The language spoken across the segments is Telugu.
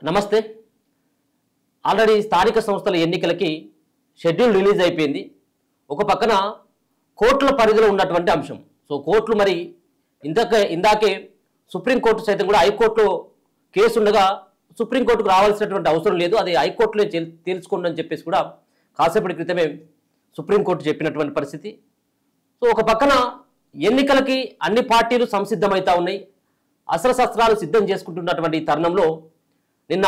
నమస్తే. ఆల్రెడీ స్థానిక సంస్థల ఎన్నికలకి షెడ్యూల్ రిలీజ్ అయిపోయింది. ఒక పక్కన కోర్టుల పరిధిలో ఉన్నటువంటి అంశం. సో కోర్టులు మరి ఇందాకే సుప్రీంకోర్టు సైతం కూడా హైకోర్టులో కేసు ఉండగా సుప్రీంకోర్టుకు రావాల్సినటువంటి అవసరం లేదు, అది హైకోర్టులో తేల్చుకోండి అని చెప్పేసి కూడా కాసేపటి క్రితమే సుప్రీంకోర్టు చెప్పినటువంటి పరిస్థితి. సో ఒక పక్కన ఎన్నికలకి అన్ని పార్టీలు సంసిద్ధమవుతా ఉన్నాయి, అస్త్రశస్త్రాలు సిద్ధం చేసుకుంటున్నటువంటి ఈ తరుణంలో నిన్న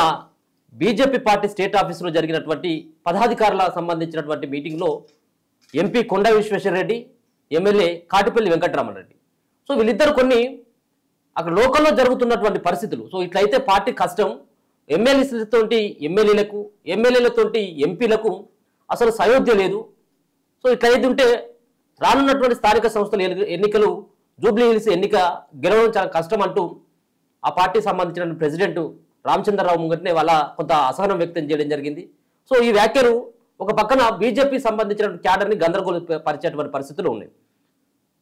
బీజేపీ పార్టీ స్టేట్ ఆఫీసులో జరిగినటువంటి పదాధికారుల సంబంధించినటువంటి మీటింగ్లో ఎంపీ కొండ విశ్వేశ్వరరెడ్డి, ఎమ్మెల్యే కాటిపల్లి వెంకటరామరెడ్డి, సో వీళ్ళిద్దరు కొన్ని అక్కడ లోకల్లో జరుగుతున్నటువంటి పరిస్థితులు, సో ఇట్లయితే పార్టీ కష్టం, ఎమ్మెల్యేలతోటి ఎమ్మెల్యేలకు, ఎమ్మెల్యేలతోటి ఎంపీలకు అసలు సయోధ్య లేదు, సో ఇట్లయితే ఉంటే రానున్నటువంటి స్థానిక సంస్థల ఎన్నికలు జూబ్లీ హిల్స్ ఎన్నిక గెలవడం చాలా కష్టం అంటూ ఆ పార్టీకి సంబంధించిన ప్రెసిడెంట్ రామచంద్రరావు ముంగట్నే వాళ్ళ కొంత అసహనం వ్యక్తం చేయడం జరిగింది. సో ఈ వ్యాఖ్యలు ఒక పక్కన బీజేపీ సంబంధించిన క్యాడర్ని గందరగోళ పరిచేటువంటి పరిస్థితులు ఉన్నాయి.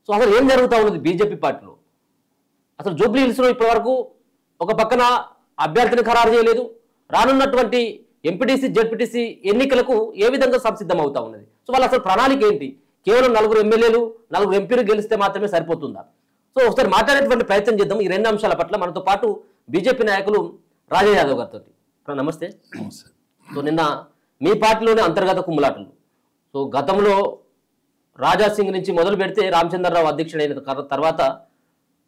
సో అసలు ఏం జరుగుతూ ఉన్నది బీజేపీ పార్టీలో? అసలు జూబ్లీ హిల్స్లో ఇప్పటివరకు ఒక పక్కన అభ్యర్థిని ఖరారు చేయలేదు, రానున్నటువంటి ఎంపీటీసీ జెడ్పీటీసీ ఎన్నికలకు ఏ విధంగా సంసిద్ధం అవుతా ఉన్నది. సో వాళ్ళ అసలు ప్రణాళిక ఏంటి? కేవలం 4 ఎమ్మెల్యేలు 4 ఎంపీలు గెలిస్తే మాత్రమే సరిపోతుందా? సో ఒకసారి మాట్లాడేటువంటి ప్రయత్నం చేద్దాం ఈ రెండు అంశాల పట్ల. మనతో పాటు బీజేపీ నాయకులు రాజా యాదవ్ గారితో. నమస్తే. సో నిన్న మీ పార్టీలోనే అంతర్గత కుమ్ములాటలు. సో గతంలో రాజా సింగ్ నుంచి మొదలు పెడితే రామచంద్రరావు అధ్యక్షుడైన తర్వాత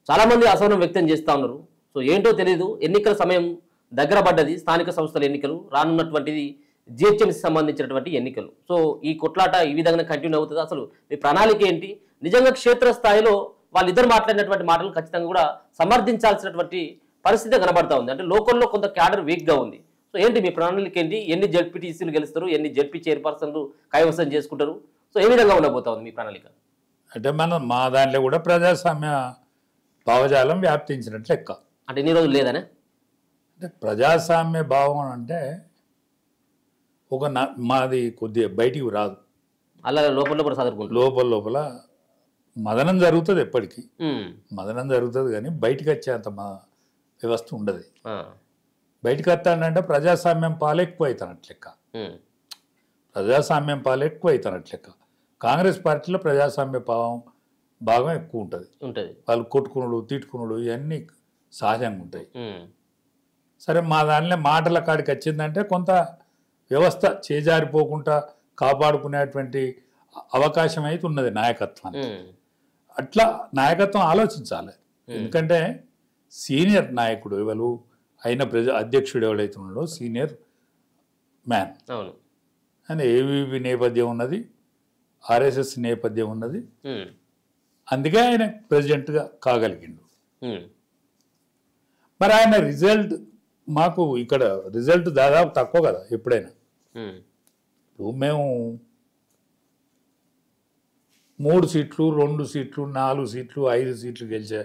చాలామంది అసహనం వ్యక్తం చేస్తూ ఉన్నారు. సో ఏంటో తెలియదు, ఎన్నికల సమయం దగ్గర పడ్డది, స్థానిక సంస్థల ఎన్నికలు, రానున్నటువంటిది జిహెచ్ఎంసీ సంబంధించినటువంటి ఎన్నికలు. సో ఈ కొట్లాట ఈ విధంగా కంటిన్యూ అవుతుంది. అసలు మీ ప్రణాళిక ఏంటి? నిజంగా క్షేత్రస్థాయిలో వాళ్ళిద్దరు మాట్లాడినటువంటి మాటలు ఖచ్చితంగా కూడా సమర్థించాల్సినటువంటి పరిస్థితి కనబడతా ఉంది. అంటే లోకల్లో కొంత క్యాడర్ వీక్గా ఉంది. సో ఏంటి మీ ప్రణాళిక ఏంటి? ఎన్ని జెడ్పీటీసీలు గెలుస్తారు, ఎన్ని జెడ్పీ చైర్పర్సన్లు కైవసం చేసుకుంటారు? సో ఏ విధంగా ఉండబోతా ఉంది మీ ప్రణాళిక? అంటే మా దాంట్లో కూడా ప్రజాస్వామ్య భావజాలం వ్యాప్తించినట్లు లెక్క. అంటే ఇన్ని రోజులు లేదనే? అంటే ప్రజాస్వామ్య భావం అంటే మాది కొద్దిగా బయటికి రాదు, అలా లోపల కూడా చదువుకుంటారు. లోపల మదనం జరుగుతుంది, ఎప్పటికీ మదనం జరుగుతుంది, కానీ బయటికి వచ్చేంత మా వ్యవస్థ ఉండదు. బయటికి వస్తానంటే ప్రజాస్వామ్యం పాలెక్కువ అవుతానట్లు లెక్క, ప్రజాస్వామ్యం పాలెక్కువ అవుతానట్లు లెక్క. కాంగ్రెస్ పార్టీలో ప్రజాస్వామ్య భాగం ఎక్కువ ఉంటుంది. వాళ్ళు కొట్టుకునుడు తిట్టుకునుడు ఇవన్నీ సహజంగా ఉంటాయి. సరే, మా దానిలో మాటల కాడికి వచ్చిందంటే కొంత వ్యవస్థ చేజారిపోకుండా కాపాడుకునేటువంటి అవకాశం అయితే ఉన్నది నాయకత్వానికి. అట్లా నాయకత్వం ఆలోచించాలి. ఎందుకంటే సీనియర్ నాయకుడు ఎవరు అయిన అధ్యక్షుడు ఎవడైతే ఉన్నాడో సీనియర్ మ్యాన్, ఆయన ఏవీవీ నేపథ్యం ఉన్నది, ఆర్ఎస్ఎస్ నేపథ్యం ఉన్నది, అందుకే ఆయన ప్రెసిడెంట్గా కాగలిగిండు. మరి ఆయన రిజల్ట్ మాకు ఇక్కడ రిజల్ట్ దాదాపు తక్కువ కదా ఎప్పుడైనా. ఇప్పుడు మేము 3 సీట్లు 2 సీట్లు 4 సీట్లు 5 సీట్లు గెలిచే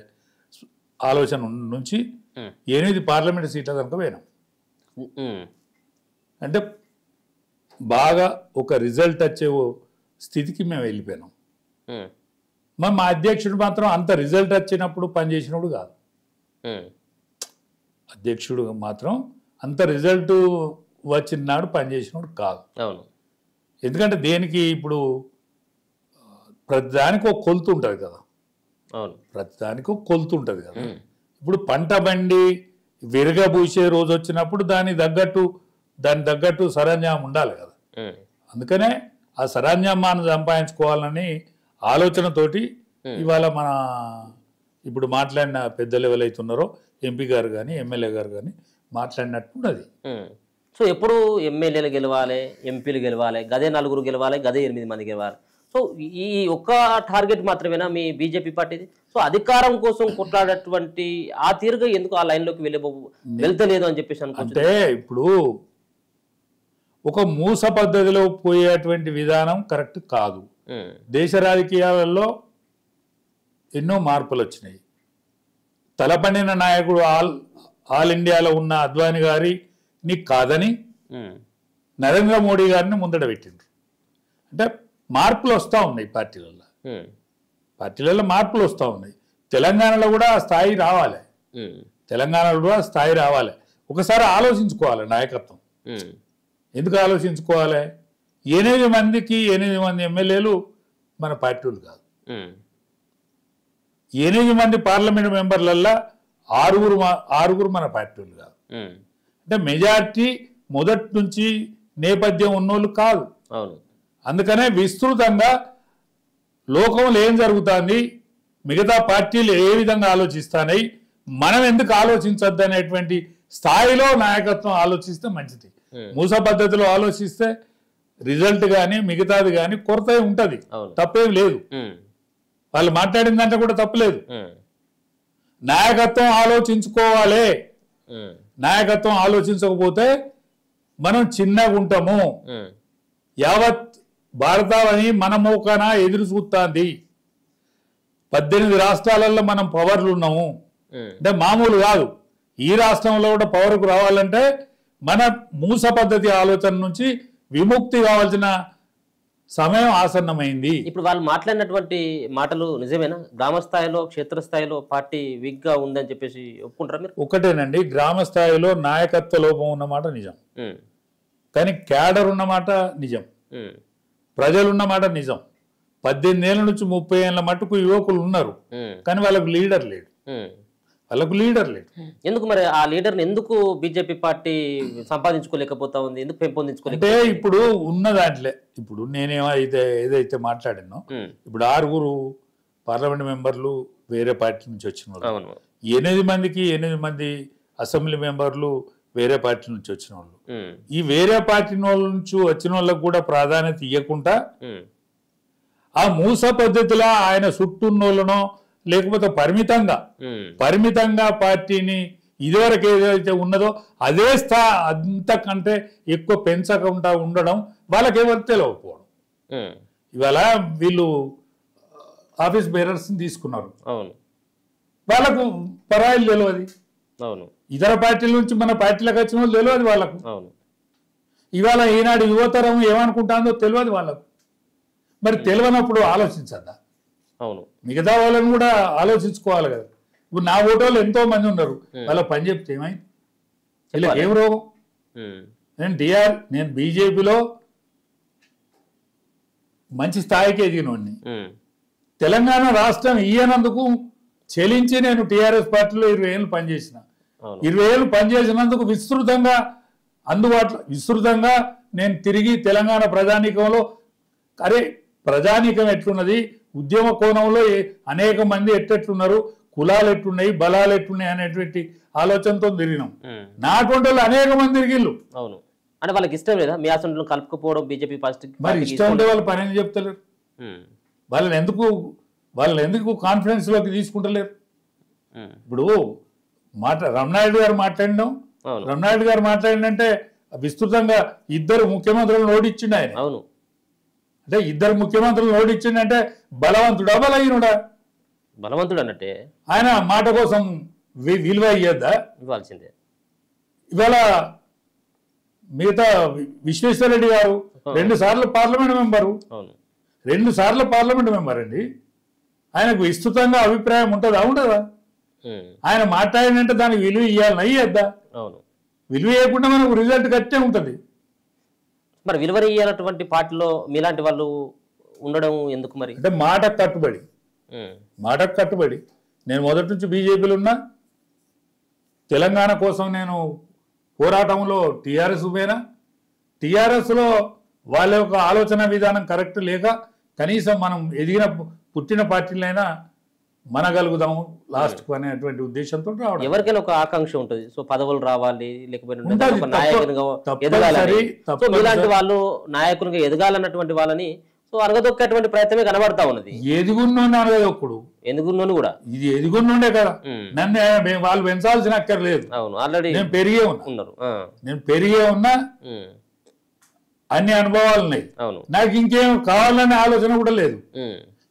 ఆలోచన నుంచి 8 పార్లమెంట్ సీట్ల కనుక పోయినాం. అంటే బాగా ఒక రిజల్ట్ వచ్చే స్థితికి మేము వెళ్ళిపోయినాం. మరి మా అధ్యక్షుడు మాత్రం అంత రిజల్ట్ వచ్చినప్పుడు పనిచేసినప్పుడు కాదు, అధ్యక్షుడు మాత్రం అంత రిజల్ట్ వచ్చిన నాడు పనిచేసినప్పుడు కాదు. ఎందుకంటే దేనికి ఇప్పుడు ప్రతిదానికి ఒక కొలుతు ఉంటుంది కదా, ప్రతిదానికి ఒక కొలుతు ఉంటుంది కదా. ఇప్పుడు పంట బండి విరగబూసే రోజు వచ్చినప్పుడు దానికి తగ్గట్టు సరంజామం ఉండాలి కదా. అందుకనే ఆ సరంజామాన్ని సంపాదించుకోవాలని ఆలోచనతోటి ఇవాళ మన ఇప్పుడు మాట్లాడిన పెద్దలు ఎవరైతే ఉన్నారో ఎంపీ గారు కానీ ఎమ్మెల్యే గారు కానీ మాట్లాడినట్టున్నది. సో ఎప్పుడు ఎమ్మెల్యేలు గెలవాలి, ఎంపీలు గెలవాలి, గదే 4 గెలవాలి, గదే 8 మంది గెలవాలి. సో ఈ ఒక్క టార్గెట్ మాత్రమేనా మీ బీజేపీ పార్టీది? సో అధికారం కోసం కొట్లాడేటువంటి ఆ తీరుగా ఎందుకు ఆ లైన్లోకి వెళ్తలేదు అని చెప్పేసి అంటే ఇప్పుడు ఒక మూస పద్ధతిలో పోయేటువంటి విధానం కరెక్ట్ కాదు. దేశ రాజకీయాలలో ఎన్నో మార్పులు వచ్చినాయి. తలపండిన నాయకుడు ఆల్ ఇండియాలో ఉన్న అద్వానీ గారిని కాదని నరేంద్ర మోడీ గారిని ముందట పెట్టిండ్రు. అంటే మార్పులు వస్తూ ఉన్నాయి పార్టీలలో మార్పులు వస్తూ ఉన్నాయి. తెలంగాణలో కూడా స్థాయి రావాలి, తెలంగాణలో కూడా స్థాయి రావాలి. ఒకసారి ఆలోచించుకోవాలి నాయకత్వం. ఎందుకు ఆలోచించుకోవాలి? 8 మందికి 8 మంది ఎమ్మెల్యేలు మన పార్టీలు కాదు. 8 మంది పార్లమెంట్ మెంబర్లల్లా 6 మన పార్టీలు కాదు. అంటే మెజార్టీ మొదటి నుంచి నేపథ్యం ఉన్నోళ్ళు కాదు. అందుకనే విస్తృతంగా లోకంలో ఏం జరుగుతుంది, మిగతా పార్టీలు ఏ విధంగా ఆలోచిస్తాయి, మనం ఎందుకు ఆలోచించద్దు అనేటువంటి స్థాయిలో నాయకత్వం ఆలోచిస్తే మంచిది. మూస పద్ధతిలో ఆలోచిస్తే రిజల్ట్ కానీ మిగతాది కానీ కొరత ఉంటుంది, తప్పేం లేదు. వాళ్ళు మాట్లాడిందంటే కూడా తప్పలేదు. నాయకత్వం ఆలోచించుకోవాలి. నాయకత్వం ఆలోచించకపోతే మనం చిన్నగా ఉంటాము. యావత్ భారతావని మన మోకాన ఎదురు చూస్తుంది. 18 రాష్ట్రాలలో మనం పవర్లు ఉన్నాము అంటే మామూలు కాదు. ఈ రాష్ట్రంలో కూడా పవర్కు రావాలంటే మన మూస పద్ధతి ఆలోచన నుంచి విముక్తి కావాల్సిన సమయం ఆసన్నమైంది. ఇప్పుడు వాళ్ళు మాట్లాడినటువంటి మాటలు నిజమేనా? గ్రామ స్థాయిలో క్షేత్రస్థాయిలో పార్టీ వీక్ గా ఉందని చెప్పేసి ఒప్పుకుంటారా మీరు? ఒకటేనండి, గ్రామ స్థాయిలో నాయకత్వ లోపం ఉన్నమాట నిజం, కానీ క్యాడర్ ఉన్నమాట నిజం, ప్రజలున్నమాట నిజం. 18 ఏళ్ళ నుంచి 30 ఏళ్ళ మట్టుకు యువకులు ఉన్నారు, కానీ వాళ్ళకు లీడర్ లేడు. ఎందుకు మరి ఆ లీడర్ని ఎందుకు బీజేపీ పార్టీ సంపాదించుకోలేకపోతా ఉంది? ఎందుకు పెంపొందించుకోలేదు? అంటే ఇప్పుడు ఉన్న దాంట్లో ఇప్పుడు ఏదైతే మాట్లాడినో, ఇప్పుడు 6 పార్లమెంట్ మెంబర్లు వేరే పార్టీ నుంచి వచ్చిన వాళ్ళు, 8 మందికి 8 మంది అసెంబ్లీ మెంబర్లు వేరే పార్టీ నుంచి వచ్చిన వాళ్ళు. ఈ వేరే పార్టీ నుంచి వచ్చిన వాళ్ళకు కూడా ప్రాధాన్యత ఇవ్వకుండా ఆ మూస పద్ధతిలో ఆయన చుట్టూన్నోళ్ళనో లేకపోతే పరిమితంగా పార్టీని ఇదివరకు ఏదైతే ఉన్నదో అదే అంతకంటే ఎక్కువ పెంచకుండా ఉండడం వాళ్ళకి ఎవరు తెలియకపోవడం. ఇవాళ వీళ్ళు ఆఫీస్ బేరర్స్ తీసుకున్నారు, వాళ్ళకు పరాయిలు తెలియదు. ఇతర పార్టీల నుంచి మన పార్టీలకు వచ్చిన వాళ్ళు తెలియదు వాళ్ళకు. ఇవాళ ఈనాడు యువతరం ఏమనుకుంటుందో తెలియదు వాళ్ళకు. మరి తెలియనప్పుడు ఆలోచించద్దా? మిగతా వాళ్ళని కూడా ఆలోచించుకోవాలి కదా. ఇప్పుడు నా ఓటోళ్ళు ఎంతో మంది ఉన్నారు, వాళ్ళ పని చెప్తే ఏమైంది? వీళ్ళకి ఏం రోగం? నేను బీజేపీలో మంచి స్థాయికి ఎదిగినోడిని. తెలంగాణ రాష్ట్రం ఇయ్యనందుకు చెలించి నేను టీఆర్ఎస్ పార్టీలో 20 ఏళ్ళు పనిచేసిన. 20 ఏళ్ళు పనిచేసినందుకు విస్తృతంగా నేను తిరిగి తెలంగాణ ప్రజానీకంలో ప్రజానీకం ఎట్లున్నది, ఉద్యమ కోణంలో అనేక మంది ఎట్లున్నారు, కులాలు ఎట్లున్నాయి, బలాలు ఎట్లున్నాయి అనేటువంటి ఆలోచనతో తిరిగినాం. నాటువంటి వాళ్ళు అనేక మంది తిరిగిళ్ళు. అంటే వాళ్ళకి ఇష్టం లేదా మీ అసెంబ్లీలో కలుపుకోవడం? బీజేపీ పార్టీ మరి ఇష్టం ఉంటే వాళ్ళు పని అని చెప్తలేరు. వాళ్ళని ఎందుకు కాన్ఫిడెన్స్ లోకి తీసుకుంటలేరు? ఇప్పుడు రమణారెడ్డి గారు మాట్లాడినాం, రమణారెడ్డి గారు మాట్లాడిందంటే విస్తృతంగా 2 ముఖ్యమంత్రులను ఓడించిండు ఆయన. అంటే 2 ముఖ్యమంత్రులను ఓడించిండంటే బలవంతుడా బలహీనుడా? బలవంతుడు అన్నట్టే. ఆయన మాట కోసం విలువ ఇవ్వద్దా? ఇవ్వాల్సిందే. ఇవాళ మిగతా విశ్వేశ్వరరెడ్డి గారు 2 సార్లు పార్లమెంట్ మెంబరు, 2 సార్లు పార్లమెంట్ మెంబర్ అండి. ఆయనకు విస్తృతంగా అభిప్రాయం ఉంటుందా ఉండదా? ఆయన మాట్లాడినంటే దానికి విలువ ఇవ్వాలని అయ్యద్దా? విలువ ఇవ్వకుండా మనకు రిజల్ట్ కట్టే ఉంటుంది. మరి విలువ ఇయ్యాలటువంటి పార్టీలో మీలాంటి వాళ్ళు ఉండడం ఎందుకు మరి? అంటే మాటకు కట్టుబడి నేను మొదటి నుంచి బీజేపీలో ఉన్నా. తెలంగాణ కోసం నేను పోరాటంలో టీఆర్ఎస్ పోయినా. టీఆర్ఎస్లో వాళ్ళ యొక్క ఆలోచన విధానం కరెక్ట్ లేక కనీసం మనం పుట్టిన పార్టీలైనా మనగలుగుదాము లాస్ట్కు అనేటువంటి ఉద్దేశంతో రావడం. ఎవరికైనా ఒక ఆకాంక్ష ఉంటుంది, సో పదవులు రావాలి, లేకపోతే నాయకునిగా ఎదగాలని. ఇలాంటి వాళ్ళు నాయకునిగా ఎదగాలన్నటువంటి వాళ్ళని సో అరగదొక్కేటువంటి ప్రయత్నమే కనబడతా ఉన్నది. ఎదుగున్నోని అరగదొక్కుడు, ఎదుగున్నోని కూడా ఇది ఎదుగున్నోండే కదా. నన్ను వాళ్ళు పెంచాల్సిన అక్కర్లేదు. అవును, ఆల్రెడీ నేను పెరిగే ఉన్నా, అన్ని అనుభవాలు ఉన్నాయి. నాకు ఇంకేం కావాలనే ఆలోచన కూడా లేదు.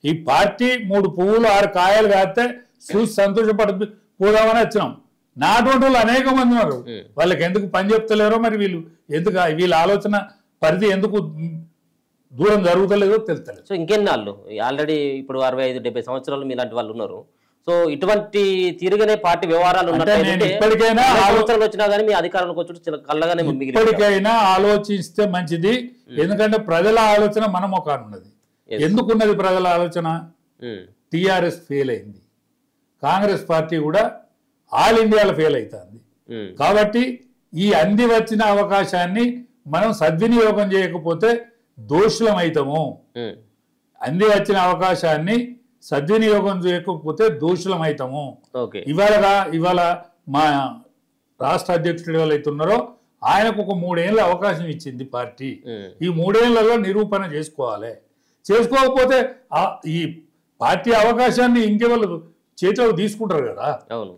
ఈ పార్టీ 3 పువ్వులు 6 కాయలు కాస్తే చూసి సంతోషపడిపోదామని వచ్చినాం. నాటువంటి వాళ్ళు అనేక మంది ఉన్నారు. వాళ్ళకి ఎందుకు పని చెప్తలేరో మరి వీళ్ళ ఆలోచన పరిధి ఎందుకు దూరం జరుగుతలేదో తెలుస్తలేదు. సో ఇంకెన్నాళ్ళు ఆల్రెడీ ఇప్పుడు 65-70 సంవత్సరాలు మీలాంటి వాళ్ళు ఉన్నారు. సో ఇటువంటి తిరిగినే పార్టీ వ్యవహారాలు ఇప్పటికైనా ఆలోచనలు వచ్చినా కానీ మీ అధికారంలోకి వచ్చి కళ్ళగానే ఇప్పటికైనా ఆలోచిస్తే మంచిది. ఎందుకంటే ప్రజల ఆలోచన మన ముఖాన ఉన్నది. ఎందుకున్నది ప్రజల ఆలోచన? టిఆర్ఎస్ ఫెయిల్ అయింది, కాంగ్రెస్ పార్టీ కూడా ఆల్ ఇండియాలో ఫెయిల్ అవుతుంది. కాబట్టి ఈ అంది వచ్చిన అవకాశాన్ని మనం సద్వినియోగం చేయకపోతే దోషులం అవుతాము. అంది వచ్చిన అవకాశాన్ని సద్వినియోగం చేయకపోతే దోషులం అవుతాము. ఇవాళ మా రాష్ట్ర అధ్యక్షుడు ఎవరైతే ఉన్నారో ఆయనకు ఒక 3 ఏళ్ళ అవకాశం ఇచ్చింది పార్టీ. ఈ 3 ఏళ్లలో నిరూపణ చేసుకోవాలి. చేసుకోకపోతే ఈ పార్టీ అవకాశాన్ని ఇంకెవరు చేతిలో తీసుకుంటారు కదా,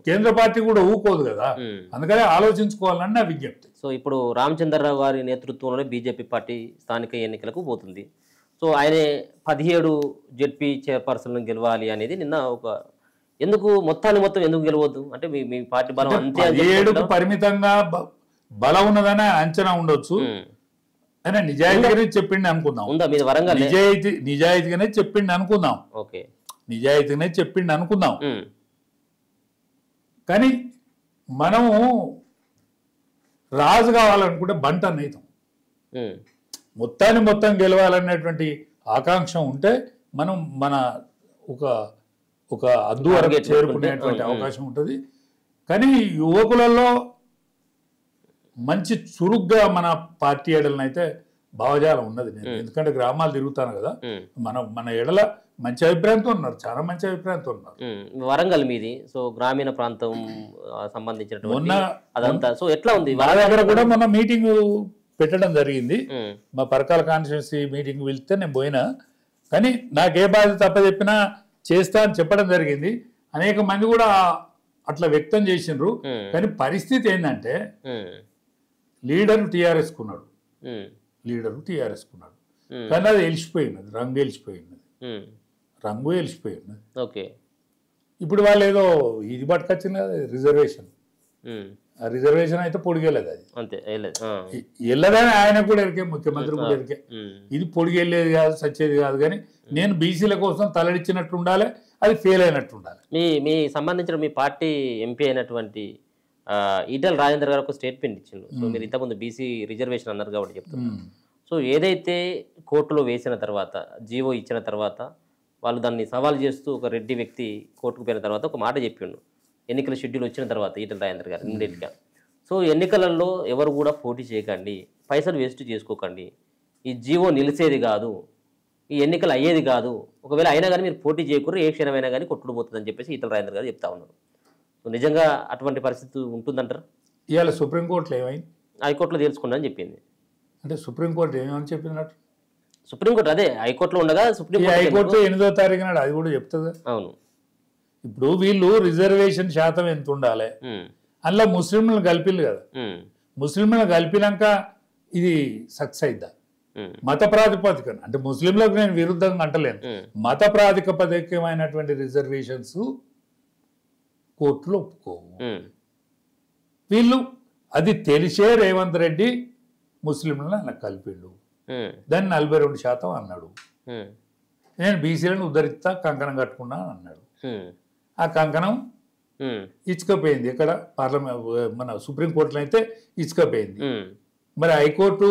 కేంద్ర పార్టీ కూడా ఊకోదు కదా. అందుకనే ఆలోచించుకోవాలని నా విజ్ఞప్తి. సో ఇప్పుడు రామచంద్రరావు గారి నేతృత్వంలోనే బీజేపీ పార్టీ స్థానిక ఎన్నికలకు పోతుంది. సో ఆయన 17 జెడ్పీ చైర్పర్సన్లను గెలవాలి అనేది నిన్న ఒక ఎందుకు మొత్తం ఎందుకు గెలవద్దు అంటే మీ పార్టీ బలం అంతే 17కు పరిమితంగా బలం ఉన్నదని అంచనా ఉండొచ్చు. అయినా నిజాయితీగానే చెప్పిండి అనుకుందాం. ఉందా మీద వరంగల్ నిజాయితీగానే చెప్పిండి అనుకుందాం. ఓకే, నిజాయితీగానే చెప్పిండి అనుకుందాం. కానీ మనము రాజు కావాలనుకుంటే బంట నైతం. మొత్తం గెలవాలనేటువంటి ఆకాంక్ష ఉంటే మనం మన ఒక అద్దు వరకు చేరుకునేటువంటి అవకాశం ఉంటుంది. కానీ యువకులలో మంచి చురుగ్గా మన పార్టీ ఎడలను అయితే భావజాలం ఉన్నది. నేను ఎందుకంటే గ్రామాలు తిరుగుతాను కదా, మన ఎడల మంచి అభిప్రాయంతో ఉన్నారు, చాలా మంచి అభిప్రాయంతో ఉన్నారు. వరంగల్ మీది, సో గ్రామీణ ప్రాంతం సంబంధించిన అదంతా సో ఎట్లా ఉంది? మా దగ్గర కూడా మొన్న మీటింగ్ పెట్టడం జరిగింది. మా పరకాల కాన్స్టిట్యున్సీ మీటింగ్ వెళ్తే నేను పోయినా, కానీ నాకే బాధ్యత తప్పచెప్పినా చేస్తా అని చెప్పడం జరిగింది. అనేక మంది కూడా అట్లా వ్యక్తం చేసిండ్రు. కానీ పరిస్థితి ఏంటంటే లీడర్ టీఆర్ఎస్ కున్నాడు, కానీ అది వెలిసిపోయినది, రంగు వెలిసిపోయినది. ఓకే, ఇప్పుడు వాళ్ళు ఏదో ఇది పట్టుకొచ్చింది కదా రిజర్వేషన్. ఆ రిజర్వేషన్ అయితే పొడిగేలేదు, అది అంతే వెళ్ళదని ఆయన కూడా ఎరికే, ముఖ్యమంత్రి కూడా ఎరికే. ఇది పొడిగెళ్ళేది కాదు, సచ్చేది కాదు. కానీ నేను బీసీల కోసం తలడిచ్చినట్టు ఉండాలి, అది ఫెయిల్ అయినట్టు ఉండాలి. మీ సంబంధించిన మీ పార్టీ ఎంపీ అయినటువంటి ఈటెల రాజేందర్ గారు ఒక స్టేట్మెంట్ ఇచ్చిండు. సో మీరు ఇంతకుముందు బీసీ రిజర్వేషన్ అన్నారు కాబట్టి చెప్తున్నారు. సో ఏదైతే కోర్టులో వేసిన తర్వాత, జీవో ఇచ్చిన తర్వాత, వాళ్ళు దాన్ని సవాల్ చేస్తూ ఒక రెడ్డి వ్యక్తి కోర్టుకు పోయిన తర్వాత ఒక మాట చెప్పిండు, ఎన్నికల షెడ్యూల్ వచ్చిన తర్వాత ఈటెల రాజేందర్ గారు ఇమ్మీడియట్గా. సో ఎన్నికలలో ఎవరు కూడా పోటీ చేయకండి, పైసలు వేస్ట్ చేసుకోకండి, ఈ జీవో నిలిచేది కాదు, ఈ ఎన్నికలు అయ్యేది కాదు, ఒకవేళ అయినా కానీ మీరు పోటీ చేయకూడదు, ఏ క్షణమైనా కానీ కొట్టుడు పోతుందని చెప్పేసి ఈటెల రాజేందర్ గారు చెప్తా ఉన్నారు. సో నిజంగా అటువంటి పరిస్థితి ఉంటుందంటారు? ఇవాళ సుప్రీంకోర్టులో ఏమైంది? హైకోర్టులో తెలుసుకున్నా అని చెప్పింది. అంటే సుప్రీంకోర్టు ఏమని చెప్పినట్టు? సుప్రీంకోర్టు అదే హైకోర్టులో ఉండగా హైకోర్టు 8వ తారీఖు నాడు అది కూడా చెప్తుంది. అవును, ఇప్పుడు వీళ్ళు రిజర్వేషన్ శాతం ఎంత ఉండాలి, అందులో ముస్లింలను కలిపిల్లు కదా, ముస్లింలను కలిపినాక ఇది సక్సెస్ అయిద్దా? మత ప్రాతిపదికన, అంటే ముస్లింలకు నేను విరుద్ధంగా అంటలేను, మత ప్రాతిపదికమైనటువంటి రిజర్వేషన్స్ కోర్టులో ఒప్పుకోవు. వీళ్ళు అది తెలిసే రేవంత్ రెడ్డి ముస్లింలను ఆయన కలిపిండు, దాన్ని 42% అన్నాడు. నేను బీసీలను ఉద్ధరిస్తా, కంకణం కట్టుకున్నా అన్నాడు. ఆ కంకణం ఇచ్చుకపోయింది. ఇక్కడ మన సుప్రీంకోర్టులో అయితే ఇచ్చుకపోయింది. మరి హైకోర్టు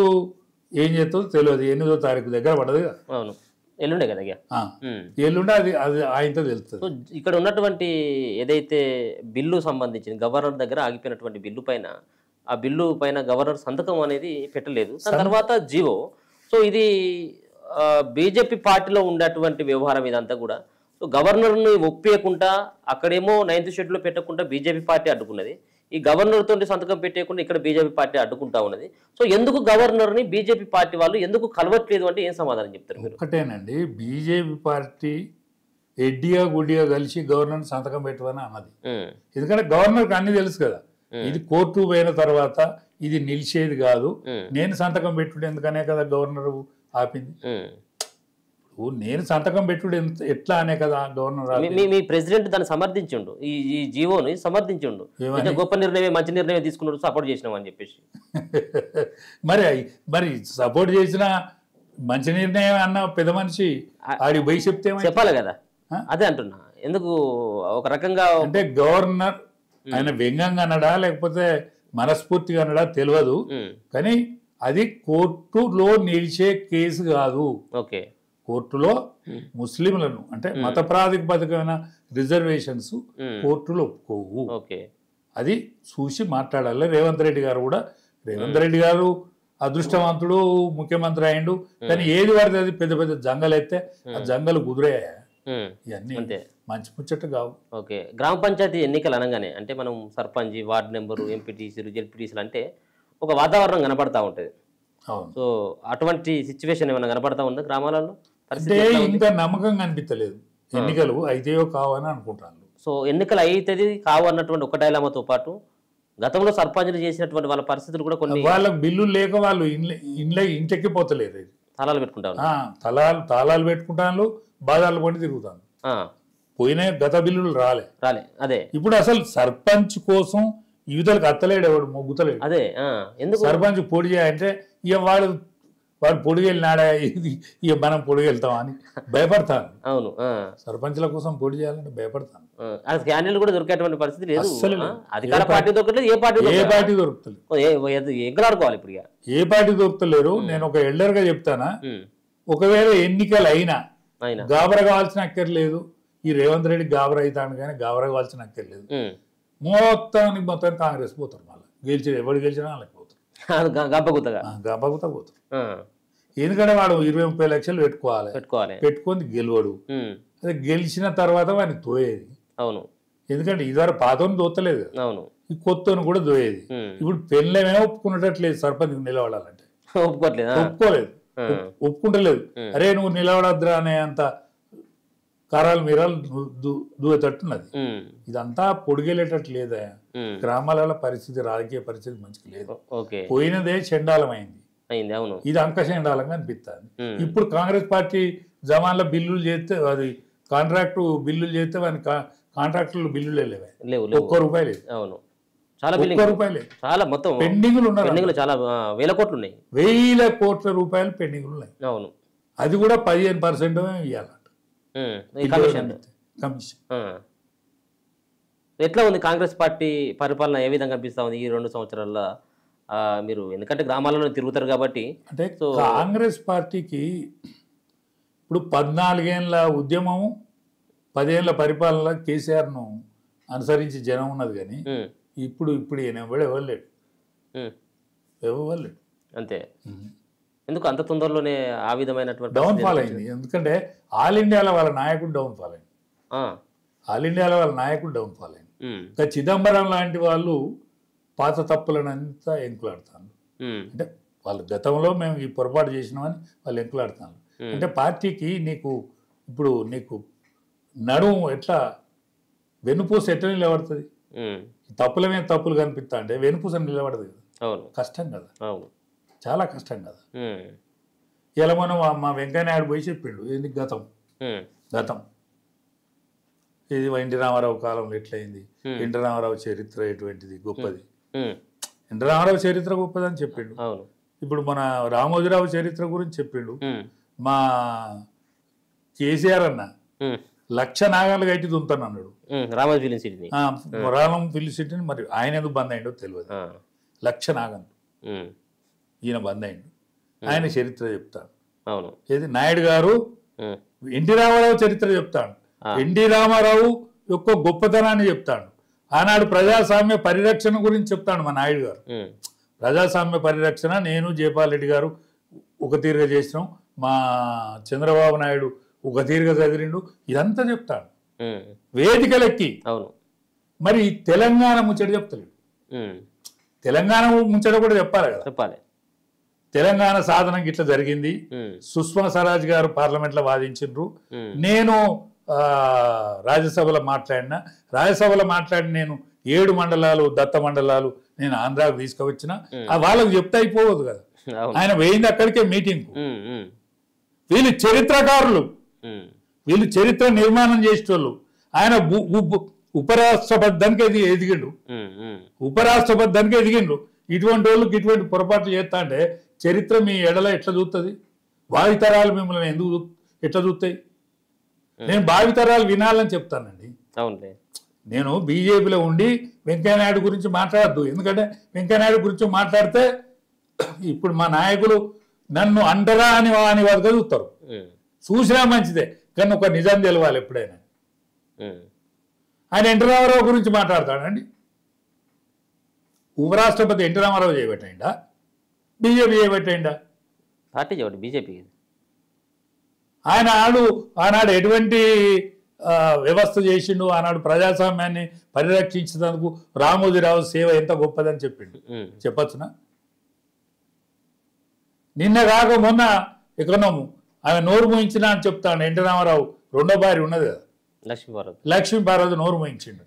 ఏం చేస్తుందో తెలియదు. 8వ తారీఖు దగ్గర పడదు కదా, ఎల్లుండే కదా, ఎల్లుండే అది ఆయనతో తెలుస్తుంది. ఇక్కడ ఉన్నటువంటి ఏదైతే బిల్లు సంబంధించింది గవర్నర్ దగ్గర ఆగిపోయినటువంటి బిల్లు పైన, ఆ బిల్లు పైన గవర్నర్ సంతకం అనేది పెట్టలేదు. దాని తర్వాత జీవో. సో ఇది బీజేపీ పార్టీలో ఉండేటువంటి వ్యవహారం ఇదంతా కూడా. సో గవర్నర్ని ఒప్పియకుండా అక్కడేమో 9th షెడ్యూల్లో పెట్టకుండా బీజేపీ పార్టీ అడ్డుకున్నది, ఈ గవర్నర్ తోటి సంతకం పెట్టేయకుండా ఇక్కడ బీజేపీ పార్టీ అడ్డుకుంటా ఉన్నది. సో ఎందుకు గవర్నర్ని బీజేపీ పార్టీ వాళ్ళు ఎందుకు కలవట్లేదు అంటే ఏం సమాధానం చెప్తారు మీరు? ఒకటేనండి, బీజేపీ పార్టీ ఎడ్డిగా గుడ్డిగా కలిసి గవర్నర్ సంతకం పెట్టమని అన్నది. ఎందుకంటే గవర్నర్కి అన్ని తెలుసు కదా, ఇది కోర్టు పోయిన తర్వాత ఇది నిలిచేది కాదు, నేను సంతకం పెట్టుడు ఎందుకనే కదా గవర్నర్ ఆపింది. నేను సంతకం పెట్టుడు ఎట్లా అనే కదా గవర్నర్. మీ ప్రెసిడెంట్ దాన్ని సమర్థించిండు, ఈ జీవోని సమర్థించిండు, గొప్ప నిర్ణయం మంచి నిర్ణయం తీసుకున్నాడు, సపోర్ట్ చేసినాం అని చెప్పేసి. మరి సపోర్ట్ చేసిన మంచి నిర్ణయం అన్న పెద్ద మనిషి ఆడికి పోయి చెప్తే చెప్పాలి కదా. అదే అంటున్నా, ఎందుకు ఒక రకంగా అంటే గవర్నర్ ఆయన వ్యంగ్యంగా అన్నాడా లేకపోతే మనస్ఫూర్తిగా అన్నాడా తెలియదు, కానీ అది కోర్టులో నిలిచే కేసు కాదు. ఓకే, కోర్టులో ముస్లింలను అంటే మత ప్రాతిపదికమైన రిజర్వేషన్స్ కోర్టులో ఒప్పుకోవు. ఓకే, అది చూసి మాట్లాడాలి. రేవంత్ రెడ్డి గారు కూడా, రేవంత్ రెడ్డి గారు అదృష్టవంతుడు, ముఖ్యమంత్రి అయిండు, కానీ ఏది పడితే అది పెద్ద పెద్ద జంగలు అయితే ఆ జంగలు కుదిరాయా, ఇవన్నీ అంతే, మంచి ముచ్చట కావు. ఓకే. గ్రామ పంచాయతీ ఎన్నికలు అనగానే అంటే మనం సర్పంచ్, వార్డు నెంబరు, ఎంపీటీసీలు, జెడ్పీటీసీలు అంటే ఒక వాతావరణం కనపడతా ఉంటుంది. అవును, సో అటువంటి సిచ్యువేషన్ ఏమైనా కనపడతా ఉందా గ్రామాలలో? అంటే ఇంకా నమ్మకంగా అనిపించలేదు. ఎన్నికలు అయితేయో కావని అనుకుంటాను. సో ఎన్నికలు అయితే కావు అన్నటువంటి ఒక డైలామాతో పాటు గతంలో సర్పంచ్లు చేసినటువంటి వాళ్ళ పరిస్థితులు కూడా కొన్ని, వాళ్ళకి బిల్లు లేక వాళ్ళు ఇంటికి పోతలేరు, తాళాలు పెట్టుకుంటారు, తాళాలు పెట్టుకుంటాను, బాధాలు పడి తిరుగుతాను. పోయిన గత బిల్లులు రాలే. అదే ఇప్పుడు అసలు సర్పంచ్ కోసం యువతలకు అత్తలేడు, ఎవడు మొగ్గుతలేడు. అదే ఎందుకు సర్పంచ్ పొడి చేయాలంటే ఇక వాడు పొడిగి వెళ్ళినాడా, ఇక మనం పొడిగి వెళ్తాం అని భయపడతాను. అవును, సర్పంచ్ల కోసం పొడి చేయాలంటే భయపడతాను. క్యాండిడేట్ కూడా దొరికేటువంటి పరిస్థితి లేదు. అధికార పార్టీ దొరకలేదు, ఏ పార్టీ దొరుకుతలేదు, ఎగ్గలాడుకోవాలి ఇప్పుడు. ఏ పార్టీ దొరుకుతలేరు. నేను ఒక ఎల్డర్ గా చెప్తానా, ఒకవేళ ఎన్నికలు అయినా గాబరా కావాల్సిన అక్కర్లేదు. ఈ రేవంత్ రెడ్డి గాబరా అవుతాను కానీ గాబరా కావాల్సిన అక్కర్లేదు. మొత్తం కాంగ్రెస్ పోతారు. మళ్ళీ గెలిచి ఎవరు గెలిచినా వాళ్ళకి పోతారు, గబ్బగుతా పోతారు. ఎందుకంటే వాడు 20-30 లక్షలు పెట్టుకొని గెలవడు. అదే గెలిచిన తర్వాత వాడిని తోయేది. అవును, ఎందుకంటే ఇదివరకు పాతని దోతలేదు, ఈ కొత్తను కూడా దోయేది. ఇప్పుడు పెళ్ళేమైనా ఒప్పుకున్నట్లేదు సర్పంచ్ నిలబడాలంటే, ఒప్పుకుంటలేదు. అరే నువ్వు నిలబడద్దురా అనే అంత కారాలు మీరాలు దూయేటట్టున్నది. ఇదంతా పొడిగేలేటట్టు లేదా. గ్రామాల పరిస్థితి, రాజకీయ పరిస్థితి మంచిగా లేదు. పోయినదే చండాలమైంది, ఇది అంకచండాలంగా అనిపిస్తుంది. ఇప్పుడు కాంగ్రెస్ పార్టీ జమాన్లో బిల్లులు చేస్తే, అది కాంట్రాక్టు బిల్లులు చేస్తే వాని కాంట్రాక్టులు బిల్లులు లేవు, ₹1 లేదు. అవును, చాలా రూపాయలు చాలా మొత్తం పెండింగ్లు ఉన్నాయి, చాలా వేల కోట్లు ఉన్నాయి, ₹1000 కోట్ల పెండింగ్లు ఉన్నాయి. అవును, అది కూడా 15% ఇవ్వాలంట కమిషన్. ఎట్లా ఉంది కాంగ్రెస్ పార్టీ పరిపాలన, ఏ విధంగా అనిపిస్తా ఉంది ఈ 2 సంవత్సరాల్లో మీరు? ఎందుకంటే గ్రామాలలో తిరుగుతారు కాబట్టి. అంటే కాంగ్రెస్ పార్టీకి ఇప్పుడు 14 ఏళ్ళ ఉద్యమము, 10 ఏళ్ళ పరిపాలన కేసీఆర్ను అనుసరించి జనం ఉన్నది, కానీ ఇప్పుడు ఎవరు లేడు అంతే. ఎందుకు అంత తొందరలోనే ఆ విధమైనటువంటి డౌన్ఫాల్ అయింది? ఎందుకంటే ఆల్ ఇండియాలో వాళ్ళ నాయకుడు డౌన్ఫాల్ అయింది. ఇంకా చిదంబరం లాంటి వాళ్ళు పాత తప్పులను అంతా ఎంకులాడతాను. అంటే వాళ్ళు గతంలో మేము ఈ పొరపాటు చేసినామని వాళ్ళు ఎంకులాడతాను. అంటే పార్టీకి నీకు నడుము ఎట్లా, వెన్నుపూస ఎట్లా నిలబడుతుంది? తప్పుల మీద తప్పులు కనిపిస్తా అంటే వెన్నుపూస నిలబడదు కదా, కష్టం కదా, చాలా కష్టం కదా. ఇలా మనం మా వెంకయ్యనాయుడు పోయి చెప్పిండు, ఏంది గతం ఇది ఎన్టీ రామారావు కాలంలో ఎట్లయింది, ఎన్టీ రామారావు చరిత్ర ఎటువంటిది గొప్పది, ఎన్టీ రామారావు చరిత్ర గొప్పది అని చెప్పిండు. ఇప్పుడు మన రామోజీరావు చరిత్ర గురించి చెప్పిండు. మా కేసీఆర్ అన్న 1,00,000 నాగాలు కట్టి దుంతాను అన్నాడు రామం ఫిలిం సిటీని. మరి ఆయన ఎందుకు బంద్ అయిండో తెలియదు. 1,00,000 నాగం ఈయన బంద్ అయిండు. ఆయన చరిత్ర చెప్తాడు. ఏది నాయుడు గారు ఎన్టీ రామారావు చరిత్ర చెప్తాడు, ఎన్టీ రామారావు యొక్క గొప్పతనాన్ని చెప్తాడు. ఆనాడు ప్రజాస్వామ్య పరిరక్షణ గురించి చెప్తాడు మా నాయుడు గారు. ప్రజాస్వామ్య పరిరక్షణ నేను జయపాల్ రెడ్డి గారు ఒక తీరుగా చేసినాం, మా చంద్రబాబు నాయుడు ఒక తీరుగా చదివిండు, ఇదంతా చెప్తాడు వేదికలెక్కి. మరి తెలంగాణ ముచ్చట చెప్తలేడు. తెలంగాణ ముచ్చట కూడా చెప్పాలి కదా. తెలంగాణ సాధనకి ఇట్లా జరిగింది, సుష్మా స్వరాజ్ గారు పార్లమెంట్లో వాదించిండ్రు, నేను రాజ్యసభలో మాట్లాడిన నేను 7 మండలాలు దత్త మండలాలు నేను ఆంధ్రాకు తీసుకువచ్చిన, వాళ్ళకు చెప్తే అయిపోవద్దు కదా. ఆయన వేయింది అక్కడికే మీటింగ్. వీళ్ళు చరిత్రకారులు, వీళ్ళు చరిత్ర నిర్మాణం చేసేటోళ్ళు. ఆయన ఉపరాష్ట్రపతికి ఎదిగిండు. ఇటువంటి వాళ్ళకి ఇటువంటి పొరపాట్లు చేస్తా అంటే చరిత్ర మీ ఎడల ఎట్లా చూస్తుంది? వారి తరాలు మిమ్మల్ని ఎట్లా చూస్తాయి? నేను భావితరాలు వినాలని చెప్తానండి. అవునులే. నేను బీజేపీలో ఉండి వెంకయ్యనాయుడు గురించి మాట్లాడద్దు, ఎందుకంటే వెంకయ్యనాయుడు గురించి మాట్లాడితే ఇప్పుడు మా నాయకులు నన్ను అంటరా అని వాళ్ళు చదువుతారు. చూసినా మంచిదే, కానీ ఒక నిజం తెలవాలి ఎప్పుడైనా. ఆయన ఎన్టీ రామారావు గురించి మాట్లాడతాడండి. ఉపరాష్ట్రపతి ఎన్టీ రామారావు చేయబెట్టండా, బీజేపీ చేయబెట్టండా? పార్టీ చేయబట్టి బీజేపీ. ఆయన ఆనాడు ఎటువంటి వ్యవస్థ చేసిండు, ఆనాడు ప్రజాస్వామ్యాన్ని పరిరక్షించినందుకు రామోజీరావు సేవ ఎంత గొప్పదని చెప్పిండు. చెప్పచ్చునా? నిన్న కాక మొన్న ఎక్కడో ఆమె నోరు మోయించిన అని చెప్తాను. ఎన్టీ రామారావు రెండో భార్య ఉన్నది కదా, లక్ష్మీపార్వతి, నోరు మోయించిండు.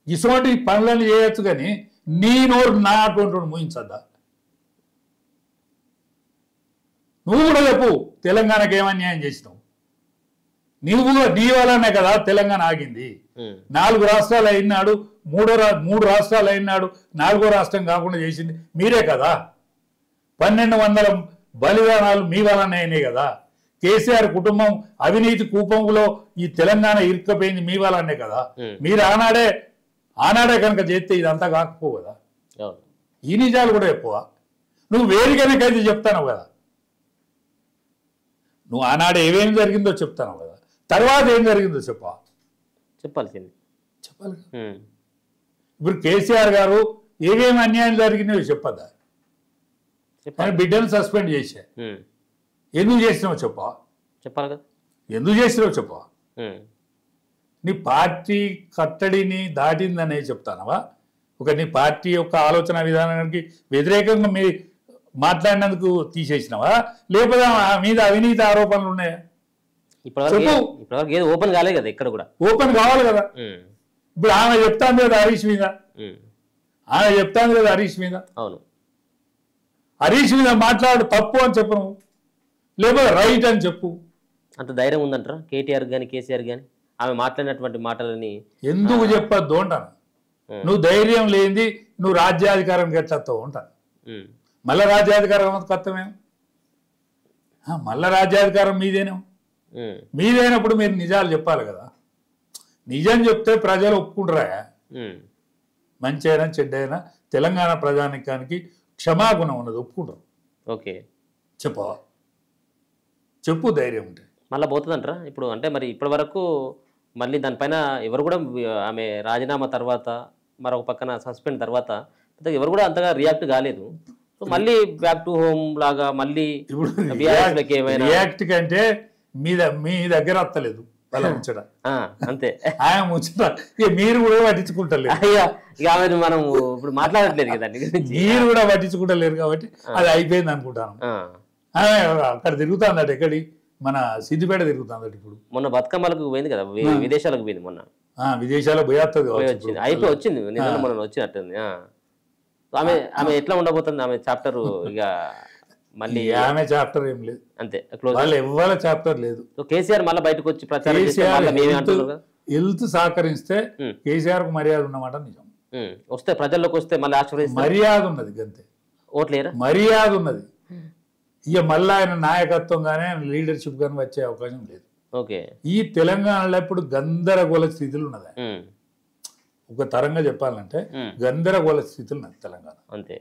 ఇటువంటి పనులను చేయొచ్చు, కానీ నీ నోరు నా అటువంటి మోయించద్దా? నువ్వు కూడా చెప్పు తెలంగాణకి ఏమన్యాయం చేసినావు. నీ వల్లనే కదా తెలంగాణ ఆగింది. 4 రాష్ట్రాలు అయినాడు, 3 రాష్ట్రాలు అయినాడు, 4వ రాష్ట్రం కాకుండా చేసింది మీరే కదా. 1200 బలిదానాలు మీ వల్లనే అయినాయి కదా. కేసీఆర్ కుటుంబం అవినీతి కూపంలో ఈ తెలంగాణ ఇరుక్కపోయింది మీ వల్లనే కదా. మీరు ఆనాడే కనుక చేస్తే ఇదంతా కాకపోవు కదా. ఈ నిజాలు కూడా చెప్పవా? నువ్వు వేదికనకైతే చెప్తాను కదా, నువ్వు ఆనాడు ఏమేమి జరిగిందో చెప్తాను కదా, తర్వాత ఏం జరిగిందో చెప్పాలి. ఇప్పుడు కేసీఆర్ గారు ఏమేమి అన్యాయం జరిగిందో చెప్పద్దా? బిడ్డను సస్పెండ్ చేశా, ఎందుకు చేసినావు చెప్పాలి కదా. ఎందుకు చేసినావు చెప్పవా? నీ పార్టీ కట్టడిని దాటిందనే చెప్తానవా? నీ పార్టీ యొక్క ఆలోచన విధానానికి వ్యతిరేకంగా మీ మాట్లాడినందుకు తీసేసినావా, లేకపోతే మీద అవినీతి ఆరోపణలు ఉన్నాయా? ఇప్పటివరకు ఓపెన్ కాలే కదా, ఇక్కడ కూడా ఓపెన్ కావాలి కదా. ఇప్పుడు ఆమె చెప్తాను కదా హరీష్ మీద, అవును, హరీష్ మీద మాట్లాడు తప్పు అని చెప్పు, నువ్వు లేకపోతే రైట్ అని చెప్పు. అంత ధైర్యం ఉందంటారా కేటీఆర్ కానీ కేసీఆర్ కానీ ఆమె మాట్లాడినటువంటి మాటలని? ఎందుకు చెప్పద్దు అంటాను. నువ్వు ధైర్యం లేనిది నువ్వు రాజ్యాధికారం ఎట్లస్తావు అంటాను. మళ్ళా రాజ్యాధికారం కర్తమేం? మళ్ళా రాజ్యాధికారం మీదేనప్పుడు మీరు నిజాలు చెప్పాలి కదా. నిజం చెప్తే ప్రజలు ఒప్పుకుంటారా? మంచి అయినా చెడ్డైనా తెలంగాణ ప్రజానికానికి క్షమాగుణం ఉన్నది, ఒప్పుకుంటారు. ఓకే, చెప్పు ధైర్యం ఉంటే. మళ్ళీ పోతుందంటారా ఇప్పుడు? అంటే మరి ఇప్పటి వరకు మళ్ళీ దానిపైన ఎవరు కూడా ఆమె రాజీనామా తర్వాత మరొక పక్కన సస్పెండ్ తర్వాత ఎవరు కూడా అంతగా రియాక్ట్ కాలేదు. సో మళ్ళీ బ్యాక్ టు హోమ్ లాగా మళ్ళీ ఇప్పుడు రియాక్ట్ కంటే మీ దగ్గర వస్తలేదు వాళ్ళ ముచ్చట, అంతే. ఆయన ముచ్చట మీరు కూడా పట్టించుకుంటలేరు. ఇక మనం ఇప్పుడు మాట్లాడట్లేదు కదా, మీరు కూడా పట్టించుకుంటలేరు కాబట్టి అది అయిపోయింది అనుకుంటాను. అక్కడ తిరుగుతుందట, ఎక్కడి మన సిద్దిపేట తిరుగుతుందట. ఇప్పుడు మొన్న బతుకమ్మలకు పోయింది కదా, విదేశాలకు పోయింది మొన్న. విదేశాలకు పోయేస్తుంది, అయిపోయి వచ్చింది, నిన్న మొన్న వచ్చినట్టుంది. ఆమె ఎట్లా ఉండబోతుంది ఆమె చాప్టర్? ఇక మళ్ళీ ఆమె చాప్టర్ ఏం లేదు, అంతే. ఎవరి చాప్టర్ లేదు. కేసీఆర్ మళ్ళీ బయటకు వచ్చి ప్రచారం హెల్త్ సహకరిస్తే కేసీఆర్ కు మర్యాద ఉన్నమాట నిజం. వస్తే ప్రజల్లోకి వస్తే మళ్ళీ ఆశీర్వదిస్తే మర్యాద ఉన్నది, అంతే. ఓట్లేరా? మర్యాద ఉన్నది. ఇక మళ్ళీ ఆయన నాయకత్వం కానీ ఆయన లీడర్షిప్ కానీ వచ్చే అవకాశం లేదు. ఓకే, ఈ తెలంగాణలో ఇప్పుడు గందరగోళ స్థితులు ఉన్నది. ఒక తరంగా చెప్పాలంటే గందరగోళ స్థితులు ఉన్నది తెలంగాణ, అంతే.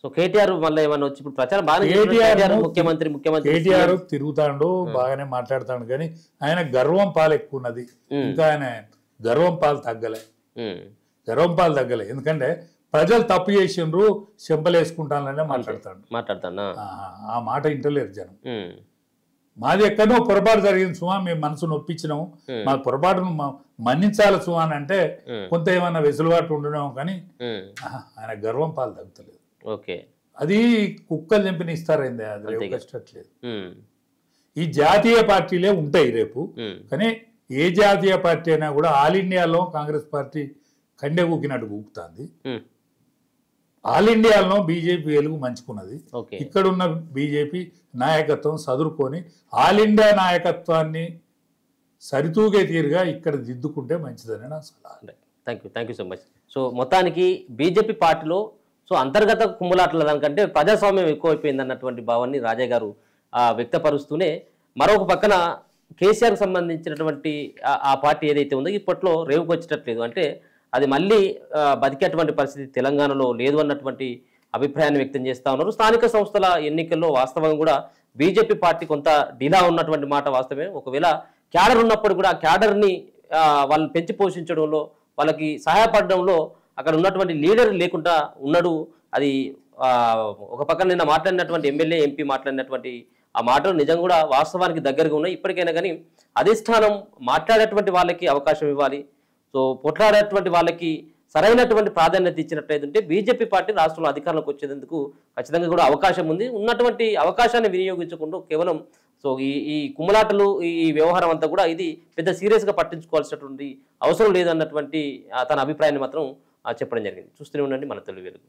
సో కేటీఆర్ మళ్ళీ ఏమన్నా వచ్చి ఇప్పుడు ప్రచారం బాగా ముఖ్యమంత్రి కేటీఆర్ తిరుగుతాడు, బాగానే మాట్లాడతాడు, కానీ ఆయన గర్వం పాలు ఎక్కువ ఉన్నది. ఇంకా ఆయన గర్వం పాలు తగ్గలే. ఎందుకంటే ప్రజలు తప్పు చేసిండ్రు, చెంపలేసుకుంటాననే మాట్లాడతాడు. ఆ మాట ఇంటలేరు జనం. మాది ఎక్కడో పొరపాటు జరిగింది సుమా, మేము మనసు నొప్పించినాము, మా పొరపాటును మన్నించాలి సుమా అని అంటే కొంత ఏమన్నా వెసులుబాటు ఉండడం, కానీ ఆయన గర్వం పాలు తగ్గుతలేదు. ఓకే, అది కుక్కలు చంపిన ఇస్తారైంది, అది కష్టట్లేదు. ఈ జాతీయ పార్టీలే ఉంటాయి రేపు, కానీ ఏ జాతీయ పార్టీ అయినా కూడా ఆల్ ఇండియాలో కాంగ్రెస్ పార్టీ కండె ఊకినట్టు ఊపుతుంది. ఆల్ ఇండియాలో బీజేపీ వెలుగు మంచుకున్నది. ఇక్కడున్న బీజేపీ నాయకత్వం చదువుకొని ఆల్ ఇండియా నాయకత్వాన్ని సరితూగే తీరుగా ఇక్కడ దిద్దుకుంటే మంచిదని నా సలహా. Thank you so much. So మొత్తానికి బీజేపీ పార్టీలో సో అంతర్గత కుమ్ములాటల దానికంటే ప్రజాస్వామ్యం ఎక్కువైపోయింది అన్నటువంటి భావాన్ని రాజా గారు వ్యక్తపరుస్తూనే, మరొక పక్కన కేసీఆర్కి సంబంధించినటువంటి ఆ పార్టీ ఏదైతే ఉందో ఇప్పట్లో రేవుకు వచ్చేటట్లేదు. అంటే అది మళ్ళీ బతికేటువంటి పరిస్థితి తెలంగాణలో లేదు అన్నటువంటి అభిప్రాయాన్ని వ్యక్తం చేస్తా ఉన్నారు. స్థానిక సంస్థల ఎన్నికల్లో వాస్తవంగా కూడా బీజేపీ పార్టీ కొంత డిలా ఉన్నటువంటి మాట వాస్తవమే. ఒకవేళ క్యాడర్ ఉన్నప్పుడు కూడా ఆ క్యాడర్ని వాళ్ళని పెంచి పోషించడంలో, వాళ్ళకి సహాయపడడంలో అక్కడ ఉన్నటువంటి లీడర్ లేకుండా ఉన్నాడు. అది ఒక పక్కన నిన్న మాట్లాడినటువంటి ఎమ్మెల్యే, ఎంపీ మాట్లాడినటువంటి ఆ మాటలు నిజంగా కూడా వాస్తవానికి దగ్గరగా ఉన్నాయి. ఇప్పటికైనా కానీ అధిష్టానం మాట్లాడేటువంటి వాళ్ళకి అవకాశం ఇవ్వాలి. సో పొట్లాడేటువంటి వాళ్ళకి సరైనటువంటి ప్రాధాన్యత ఇచ్చినట్లయితే బీజేపీ పార్టీ రాష్ట్రంలో అధికారంలోకి వచ్చేందుకు ఖచ్చితంగా కూడా అవకాశం ఉంది. ఉన్నటువంటి అవకాశాన్ని వినియోగించకుండా కేవలం సో ఈ కుమ్మలాటలు, ఈ వ్యవహారం అంతా కూడా ఇది పెద్ద సీరియస్గా పట్టించుకోవాల్సినటువంటి అవసరం లేదన్నటువంటి తన అభిప్రాయాన్ని మాత్రం చెప్పడం జరిగింది. చూస్తూనే ఉండండి మన తెలుగు వెలుగు.